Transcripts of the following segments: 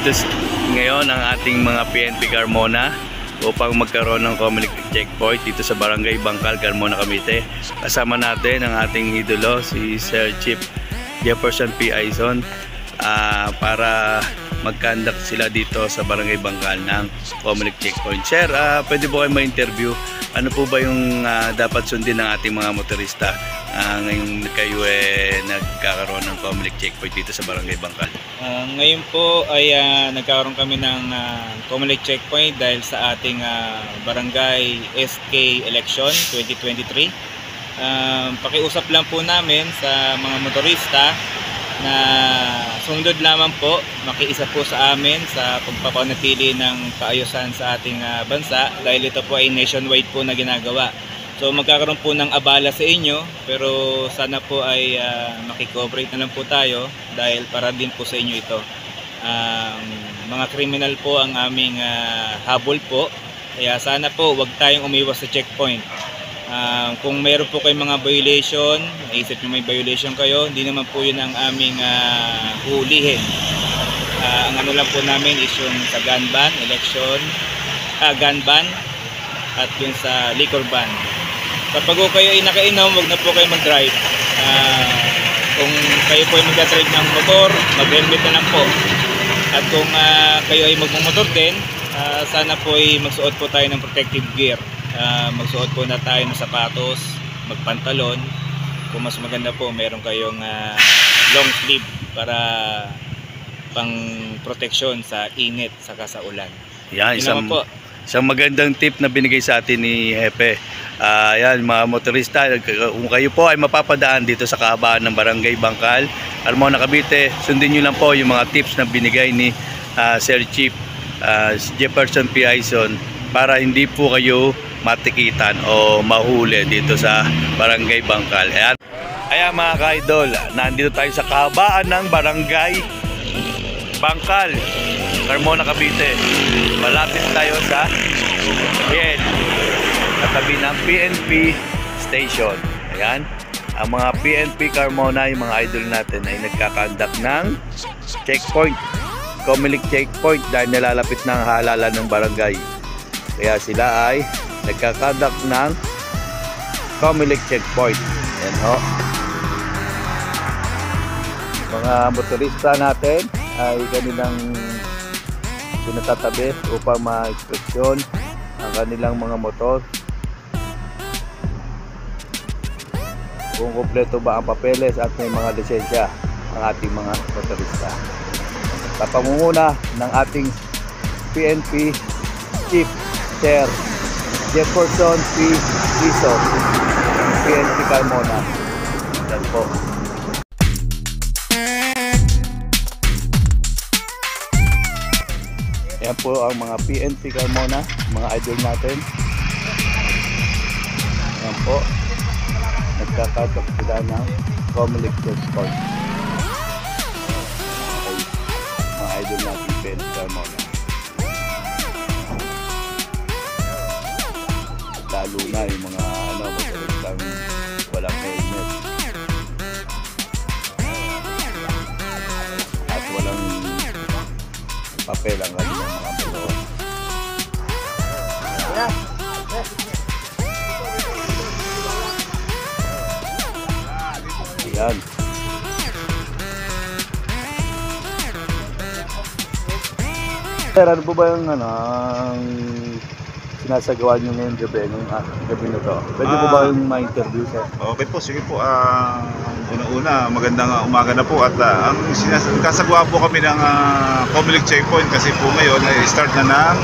ngayon ang ating mga PNP Carmona upang magkaroon ng community checkpoint dito sa Barangay Bangkal, Carmona, Cavite. Kasama natin ang ating idolo, si Sir Chief Jefferson P. Aizon, para mag-conduct sila dito sa Barangay Bangkal ng community checkpoint. Sir, pwede po kayo ma-interview? Ano po ba yung dapat sundin ng ating mga motorista ngayon kayo nagkakaroon ng community checkpoint dito sa Barangay Bangkal? Ngayon po ay nagkakaroon kami ng community checkpoint dahil sa ating Barangay SK Election 2023. Pakiusap lang po namin sa mga motorista na sundod lamang po, makiisa po sa amin sa pagpapanatili ng kaayusan sa ating bansa dahil ito po ay nationwide po na ginagawa. So magkakaroon po ng abala sa inyo, pero sana po ay makikooperate na lang po tayo dahil para din po sa inyo ito. Mga kriminal po ang aming habol po, kaya sana po wag tayong umiwas sa checkpoint. Kung meron po kayong mga violation, naisip nyo may violation kayo, hindi naman po yun ang aming hulihin. Ang ano lang po namin is yung sa gun ban, gun ban, at yung sa liquor ban. Kapag kayo ay nakainom, wag na po kayo mag-drive. Kung kayo po ay mag-drive ng motor, mag-helmet na lang po. At kung kayo ay magmumotor din, sana po ay magsuot po tayo ng protective gear. Magsuot po na tayo ng sapatos, magpantalon. Kung mas maganda po, meron kayong long sleeve para pang protection sa init saka sa ulan. Yan, isang magandang tip na binigay sa atin ni Hepe. Yan, mga motorista, kung kayo po ay mapapadaan dito sa kahabaan ng Barangay Bangkal, Carmona, Cavite, sundin nyo lang po yung mga tips na binigay ni Sir Chief Jefferson P. Aizon para hindi po kayo matikitan o mahuli dito sa Barangay Bangkal. Ayan mga ka-idol, nandito tayo sa kahabaan ng Barangay Bangkal, Carmona, Cavite. Malapit tayo sa katabi ng PNP station. Ayan, ang mga PNP Carmona, yung mga idol natin ay nagkakandak ng checkpoint, community checkpoint, dahil nalalapit ng halalan ng barangay. Kaya sila ay nagkakandak ng community checkpoint. Ayan ho, mga motorista natin ay kanilang pinatatabi upang ma-inspeksyon ang kanilang mga motor kung kumpleto ba ang papeles at may mga lisensya ang ating mga motorista. Sa pangunguna ng ating PNP Chief Sir Jefferson P. Aizon, PNP Carmona. Yan po. Yan po ang mga PNP Carmona, mga idol natin. Yan po, nagkakatok sila ng community checkpoint. Okay. Mga idol natin PNP Carmona. Lalo na yung mga motoristang walang helmet at walang papel ang kanilang mga motor. Ayan. Sir, ano po ba yung ang sinasagawa nyo ngayong gabi, gabi na to? Pwede po ba yung ma-interview, sir? Okay po, sige po. Una-una, magandang umaga na po at ang kasagawa po kami ng community checkpoint kasi po ngayon ay start na ng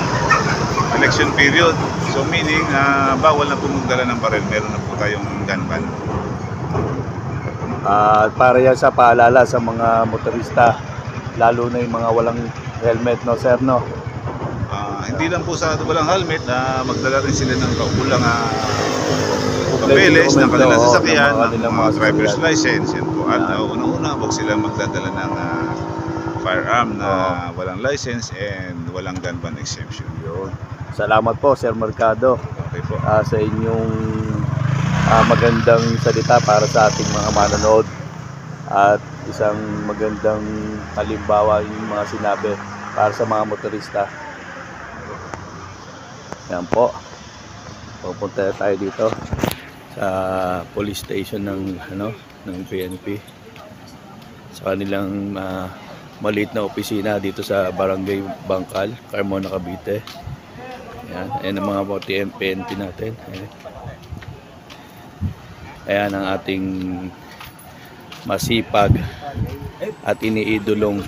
election period. So meaning, bawal na po magdala ng baril. Meron na po tayong gun ban. Para yan sa paalala sa mga motorista, lalo na yung mga walang helmet, no sir, no? Hindi lang po sa walang helmet, magdala rin sila ng kaukulang papeles ng kanilang sasakyan, ng mga driver's license. Yan po. At una-una, huwag sila magdadala ng firearm na walang license and walang gun ban exemption. Yun. Salamat po, Sir Mercado, okay po. Sa inyong magandang salita para sa ating mga manonood at isang magandang halimbawa yung mga sinabi para sa mga motorista. Yan po. Pupunta tayo dito sa police station ng PNP. Sa kanilang maliit na opisina dito sa Barangay Bangkal, Carmona, Cavite. Ayan ang mga PNP natin. Ayan ang ating masipag at iniidolong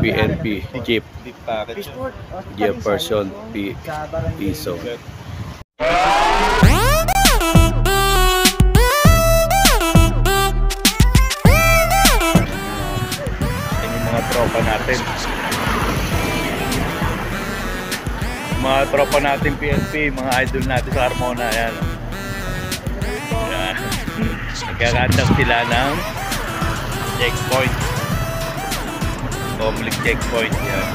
PNP Chief Jefferson P. Piso. Tropa natin. Mga tropa natin PNP, mga idol natin sa Carmona, ayan. Ayan. Nagkakandak sila ng checkpoint. Public checkpoint, yan.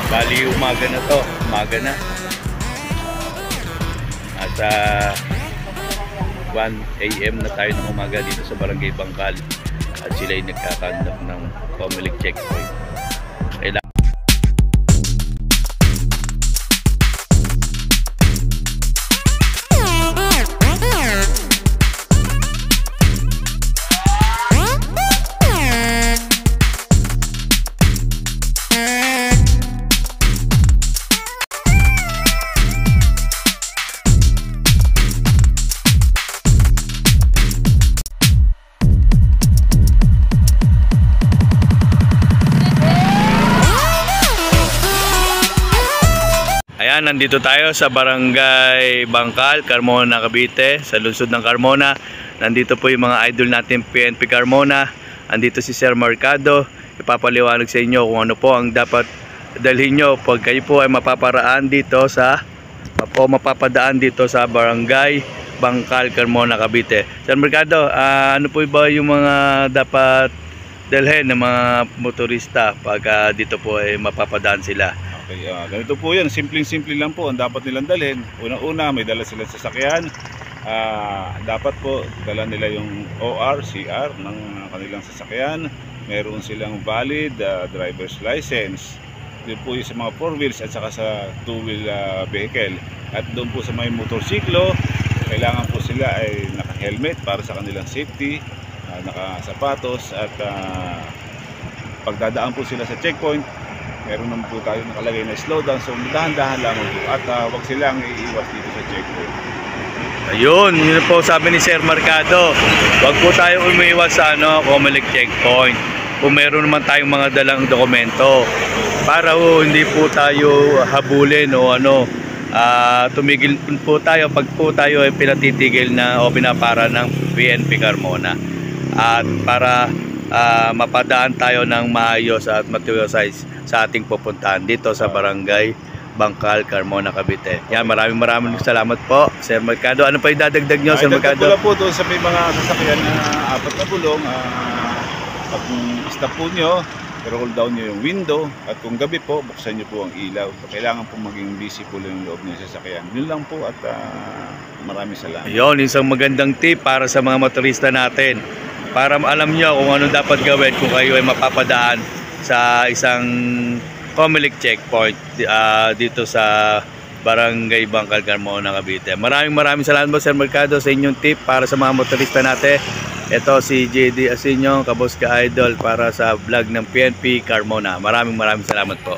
Bali, umaga na to. Umaga na. At 1 AM na tayo ng umaga dito sa Barangay Bangkal at sila ay nagkakandak ng Comelec checkpoint. Ayan, nandito tayo sa Barangay Bangkal, Carmona, Cavite, sa lungsod ng Carmona. Nandito po yung mga idol natin PNP Carmona. Nandito si Sir Mercado. Ipapaliwanag sa inyo kung ano po ang dapat dalhin nyo pag kayo po ay mapapadaan dito sa Barangay Bangkal, Carmona, Cavite. Sir Mercado, ano po ba yung mga dapat dalhin ng mga motorista pag dito po ay mapapadaan sila? Okay, ganito po yan, simpleng-simple lang po ang dapat nilang dalhin. Unang-una, may dala silang sasakyan. Dapat po dala nila yung OR, CR ng kanilang sasakyan. Meron silang valid driver's license. Doon po yung sa mga 4 wheels at saka sa 2-wheel vehicle. At doon po sa may motorsiklo, kailangan po sila ay naka-helmet para sa kanilang safety, naka-sapatos, at pagdadaan po sila sa checkpoint, meron naman po tayo nakalagay na slowdown, so dahan-dahan lamang po at wag silang iiwas dito sa checkpoint. Ayun, yun po sabi ni Sir Mercado, wag po tayo umiiwas sa Comelec checkpoint kung meron naman tayong mga dalang dokumento para hindi po tayo habulin o tumigil po tayo pag po tayo ay pinatitigil na o pinapara ng PNP Carmona, at para mapadaan tayo ng maayos at matiwasay sa ating pupuntahan dito sa Barangay Bangkal, Carmona, Cavite. Yan, maraming salamat po, Sir Mercado. Ano pa yung dadagdag nyo, Sir Mercado? Dagdag po doon sa may mga sasakyan na 4 na gulong. Pag stop po nyo, roll down nyo yung window, at kung gabi po, buksan nyo po ang ilaw. Kailangan po maging visible yung loob ng sasakyan. Yun lang po, at maraming salamat. Yun, isang magandang tip para sa mga motorista natin, para alam nyo kung ano dapat gawin kung kayo ay mapapadaan sa isang Comelec checkpoint dito sa Barangay Bangkal, Carmona, Cavite. Maraming salamat po, Sir Mercado, sa inyong tip para sa mga motorista natin. Ito si JD Asinio, Kaboska Idol, para sa vlog ng PNP Carmona. Maraming salamat po.